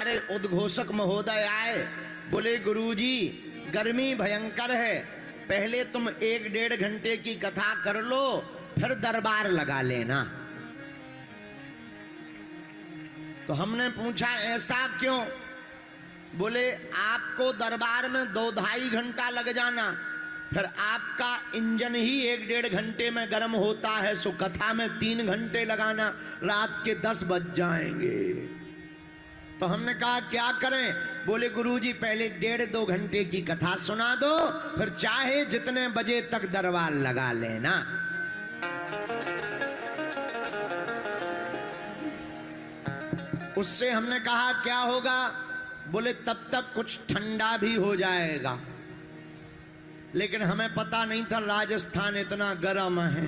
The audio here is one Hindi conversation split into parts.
अरे उद्घोषक महोदय आए, बोले गुरुजी गर्मी भयंकर है, पहले तुम 1-1.5 घंटे की कथा कर लो, फिर दरबार लगा लेना। तो हमने पूछा ऐसा क्यों? बोले आपको दरबार में 2-2.5 घंटा लग जाना, फिर आपका इंजन ही 1-1.5 घंटे में गर्म होता है, सो कथा में 3 घंटे लगाना, रात के 10 बज जाएंगे। तो हमने कहा क्या करें? बोले गुरुजी पहले 1.5-2 घंटे की कथा सुना दो, फिर चाहे जितने बजे तक दरबार लगा लेना। उससे हमने कहा क्या होगा? बोले तब तक कुछ ठंडा भी हो जाएगा। लेकिन हमें पता नहीं था राजस्थान इतना गर्म है,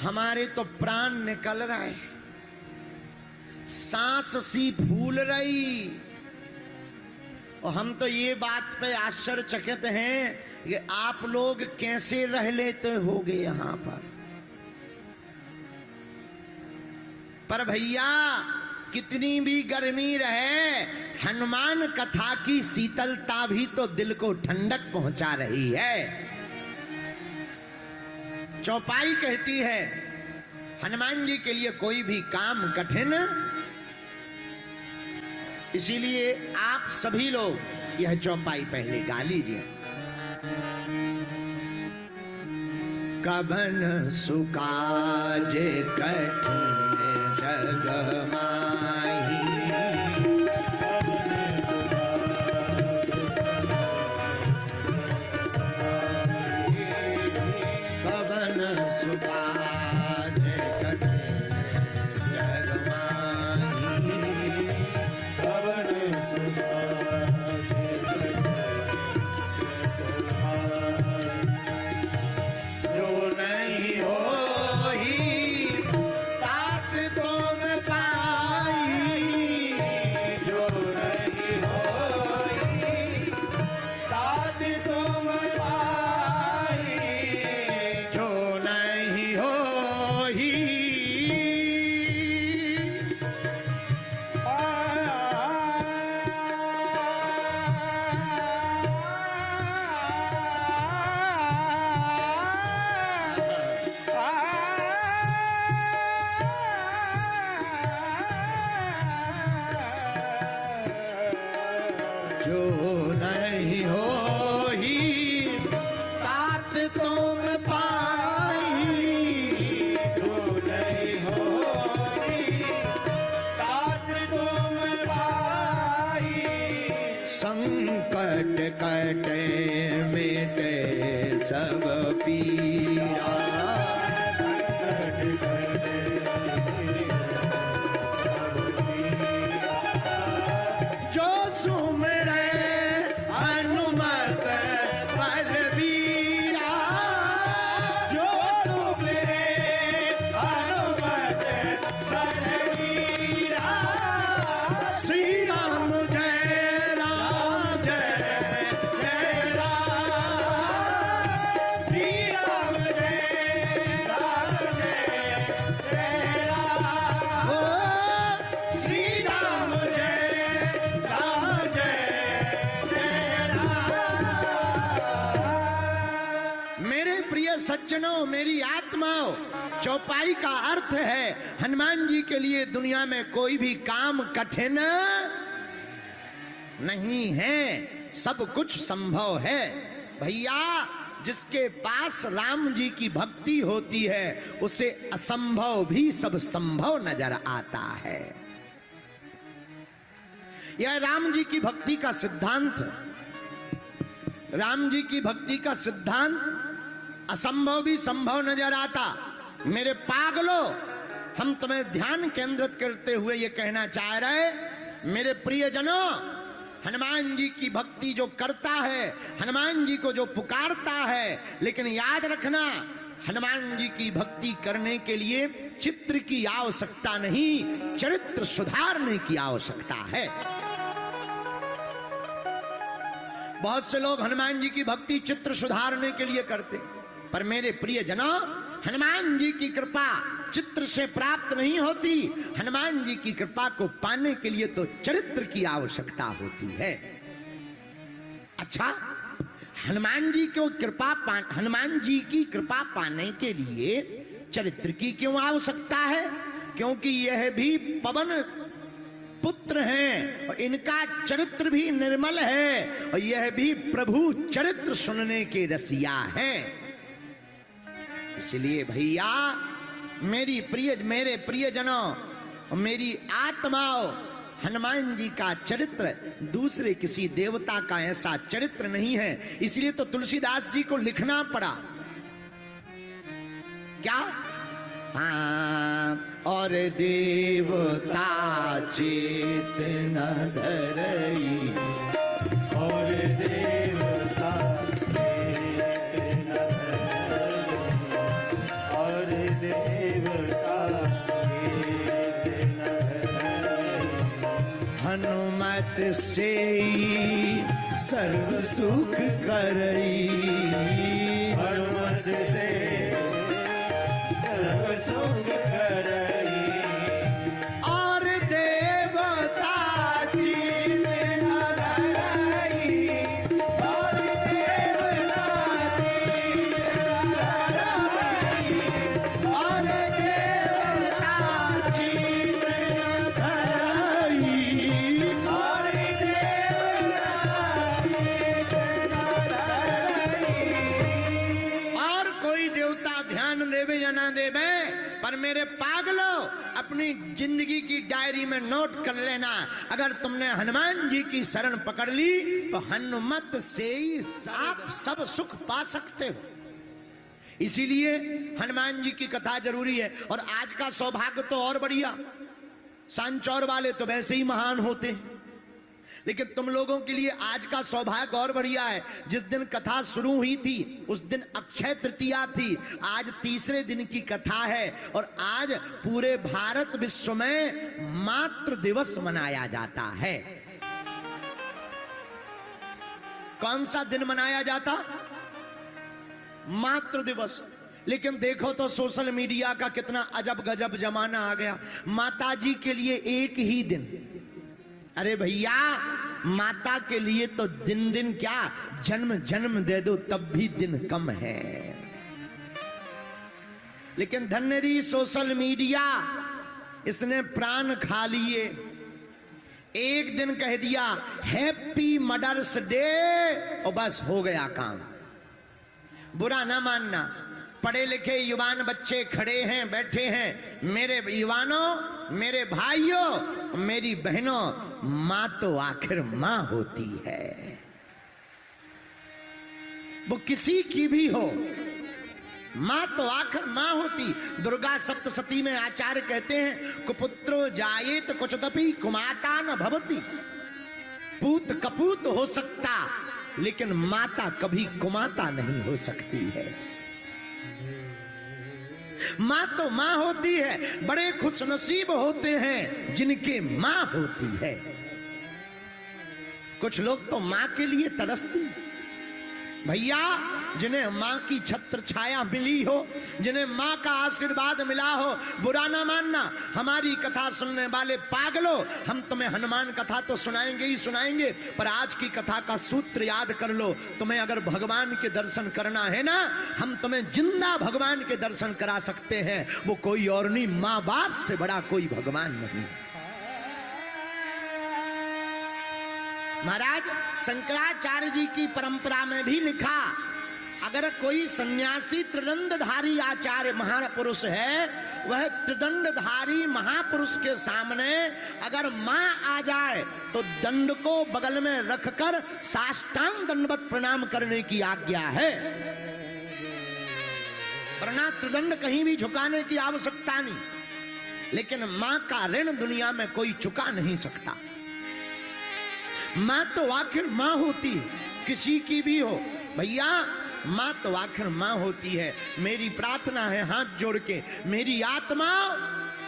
हमारे तो प्राण निकल रहे, सांस सी फूल रही, और हम तो ये बात पे आश्चर्यचकित हैं कि आप लोग कैसे रह लेते होगे यहां पर भैया कितनी भी गर्मी रहे, हनुमान कथा की शीतलता भी तो दिल को ठंडक पहुंचा रही है। चौपाई कहती है हनुमान जी के लिए कोई भी काम कठिन, इसीलिए आप सभी लोग यह चौपाई पहले गा लीजिए। कबन सुकाजे कठिन जग माही, कबन सुकाजे कठिन जग माही, कबन सुकाजे जो नहीं होई तात तुम पाई, जो नहीं होई तात तुम पाई, जो नहीं होई जो नहीं होई तात तुम पाई, जो नहीं होई तात तुम पाई, संकट कटे मिटे सब पीरा, जो सुमरे हनुमत बलबीरा, जो सुमरे हनुमत बलबीरा, श्री राम जय राम जय जय राम, श्री राम जय राम जय जय राम, श्री राम जय राम जय जय राम। मेरे प्रिय सज्जनों, मेरी आत्माओं, चौपाई का अर्थ है हनुमान जी के लिए दुनिया में कोई भी काम कठिन नहीं है, सब कुछ संभव है। भैया जिसके पास राम जी की भक्ति होती है उसे असंभव भी सब संभव नजर आता है। यह राम जी की भक्ति का सिद्धांत, राम जी की भक्ति का सिद्धांत असंभव भी संभव नजर आता। मेरे पागलों, हम तुम्हें ध्यान केंद्रित करते हुए ये कहना चाह रहे, मेरे प्रियजनों, हनुमान जी की भक्ति जो करता है, हनुमान जी को जो पुकारता है, लेकिन याद रखना हनुमान जी की भक्ति करने के लिए चित्र की आवश्यकता नहीं, चरित्र सुधारने की आवश्यकता है। बहुत से लोग हनुमान जी की भक्ति चित्र सुधारने के लिए करते, पर मेरे प्रियजनों, हनुमान जी की कृपा चित्र से प्राप्त नहीं होती। हनुमान जी की कृपा को पाने के लिए तो चरित्र की आवश्यकता होती है। अच्छा, हनुमान जी की कृपा पाने के लिए चरित्र की क्यों आवश्यकता है? क्योंकि यह भी पवन पुत्र हैं और इनका चरित्र भी निर्मल है और यह भी प्रभु चरित्र सुनने के रसिया हैं। इसलिए भैया, मेरे प्रियजनों और मेरी आत्माओं, हनुमान जी का चरित्र दूसरे किसी देवता का ऐसा चरित्र नहीं है। इसलिए तो तुलसीदास जी को लिखना पड़ा। क्या? हाँ, और देवता चेत न धरई, और देवता चेत न धरई, और देवता चेत न धरई, हनुमत से सर्व सुख करई, हनुमत से सर्व सुख करई, और देवता चेत न धरई, और देवता चेत न धरई, और देवता चेत न धरई, और देवता चेत न धरई। और कोई देवता ध्यान देवे या ना देवे, पर मेरे पागलो, अपनी जिंदगी की डायरी में नोट कर लेना, अगर तुमने हनुमान जी की शरण पकड़ ली तो हनुमत से ही आप सब सुख पा सकते हो। इसीलिए हनुमान जी की कथा जरूरी है। और आज का सौभाग्य तो और बढ़िया, सांचौर वाले तो वैसे ही महान होते हैं, लेकिन तुम लोगों के लिए आज का सौभाग्य और बढ़िया है। जिस दिन कथा शुरू हुई थी उस दिन अक्षय तृतीया थी, आज तीसरे दिन की कथा है। और आज पूरे भारत विश्व में मातृ दिवस मनाया जाता है। कौन सा दिन मनाया जाता? मातृ दिवस। लेकिन देखो तो सोशल मीडिया का कितना अजब गजब जमाना आ गया। माता जी के लिए एक ही दिन। अरे भैया, माता के लिए तो दिन दिन क्या, जन्म जन्म दे दो तब भी दिन कम है। लेकिन धन्यरी सोशल मीडिया, इसने प्राण खा लिए। एक दिन कह दिया हैप्पी मदर्स डे और बस हो गया काम। बुरा ना मानना, पढ़े लिखे युवान बच्चे खड़े हैं, बैठे हैं। मेरे युवानों, मेरे भाइयों, मेरी बहनों, मां तो आखिर मां होती है। वो किसी की भी हो, मां तो आखिर मां होती। दुर्गा सप्तशती में आचार्य कहते हैं, कुपुत्रो जायेत कुचतपि कुमाता न भवति। पूत कपूत हो सकता, लेकिन माता कभी कुमाता नहीं हो सकती है। मां तो मां होती है। बड़े खुशनसीब होते हैं जिनके मां होती है। कुछ लोग तो मां के लिए तरसते भैया, जिन्हें मां की छत्र छाया मिली हो, जिन्हें मां का आशीर्वाद मिला हो। बुरा ना मानना, हमारी कथा सुनने वाले पागलों, हम तुम्हें हनुमान कथा तो सुनाएंगे ही सुनाएंगे, पर आज की कथा का सूत्र याद कर लो। तुम्हें अगर भगवान के दर्शन करना है ना, हम तुम्हें जिंदा भगवान के दर्शन करा सकते हैं। वो कोई और नहीं, मां बाप से बड़ा कोई भगवान नहीं। महाराज शंकराचार्य जी की परंपरा में भी लिखा, अगर कोई सन्यासी त्रिदंडधारी आचार्य महापुरुष है, वह त्रिदंडधारी महापुरुष के सामने अगर मां आ जाए तो दंड को बगल में रखकर साष्टांग दंडवत प्रणाम करने की आज्ञा है, वरना त्रिदंड कहीं भी झुकाने की आवश्यकता नहीं। लेकिन मां का ऋण दुनिया में कोई चुका नहीं सकता। मां तो आखिर मां होती, किसी की भी हो भैया, मां तो आखिर मां होती है। मेरी प्रार्थना है हाथ जोड़ के, मेरी आत्मा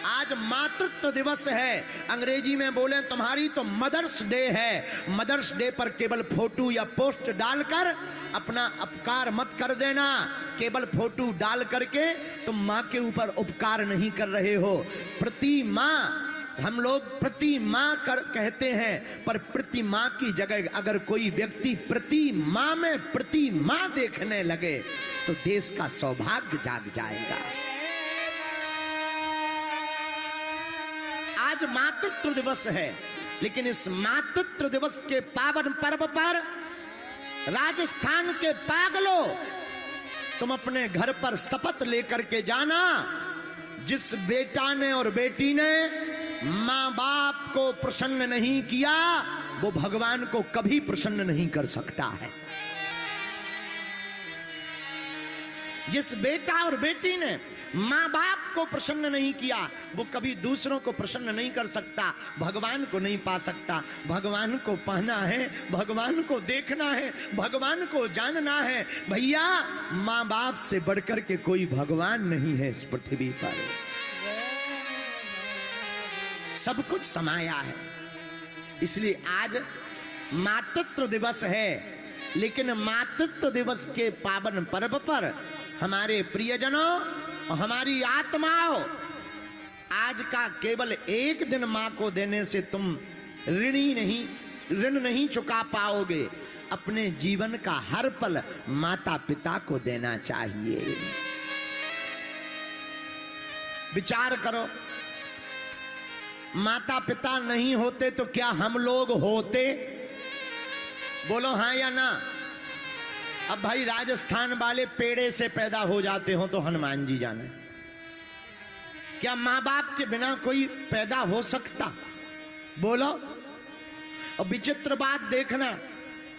आज मातृत्व दिवस है, अंग्रेजी में बोले तुम्हारी तो मदर्स डे है। मदर्स डे पर केवल फोटो या पोस्ट डालकर अपना अपकार मत कर देना। केवल फोटो डाल करके तुम माँ के ऊपर उपकार नहीं कर रहे हो। प्रति माँ, हम लोग प्रति माँ कहते हैं, पर प्रति माँ की जगह अगर कोई व्यक्ति प्रति माँ में प्रति माँ देखने लगे तो देश का सौभाग्य जाग जाएगा। आज मातृत्व दिवस है, लेकिन इस मातृत्व दिवस के पावन पर्व पर राजस्थान के पागलों, तुम अपने घर पर शपथ लेकर के जाना, जिस बेटा ने और बेटी ने मां बाप को प्रसन्न नहीं किया वो भगवान को कभी प्रसन्न नहीं कर सकता है। जिस बेटा और बेटी ने मां बाप को प्रसन्न नहीं किया वो कभी दूसरों को प्रसन्न नहीं कर सकता, भगवान को नहीं पा सकता। भगवान को पाना है, भगवान को देखना है, भगवान को जानना है। भैया, मां बाप से बढ़कर के कोई भगवान नहीं है इस पृथ्वी पर। सब कुछ समाया है। इसलिए आज मातृत्व दिवस है, लेकिन मातृत्व दिवस के पावन पर्व पर हमारे प्रियजनों और हमारी आत्माओं, आज का केवल एक दिन मां को देने से तुम ऋण नहीं चुका पाओगे। अपने जीवन का हर पल माता पिता को देना चाहिए। विचार करो, माता पिता नहीं होते तो क्या हम लोग होते? बोलो हाँ या ना। अब भाई राजस्थान वाले पेड़े से पैदा हो जाते हो तो हनुमान जी जाने, क्या माँ बाप के बिना कोई पैदा हो सकता? बोलो। और विचित्र बात देखना,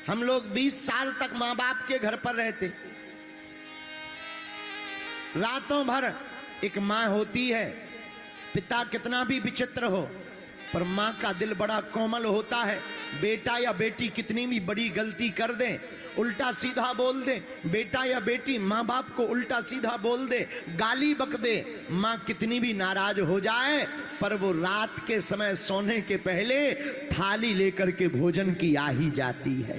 हम लोग 20 साल तक माँ बाप के घर पर रहते, रातों भर एक माँ होती है। पिता कितना भी विचित्र हो, पर माँ का दिल बड़ा कोमल होता है। बेटा या बेटी कितनी भी बड़ी गलती कर दे, उल्टा सीधा बोल दे, बेटा या बेटी माँ बाप को उल्टा सीधा बोल दे, गाली बक दे, माँ कितनी भी नाराज हो जाए, पर वो रात के समय सोने के पहले थाली लेकर के भोजन की आ ही जाती है।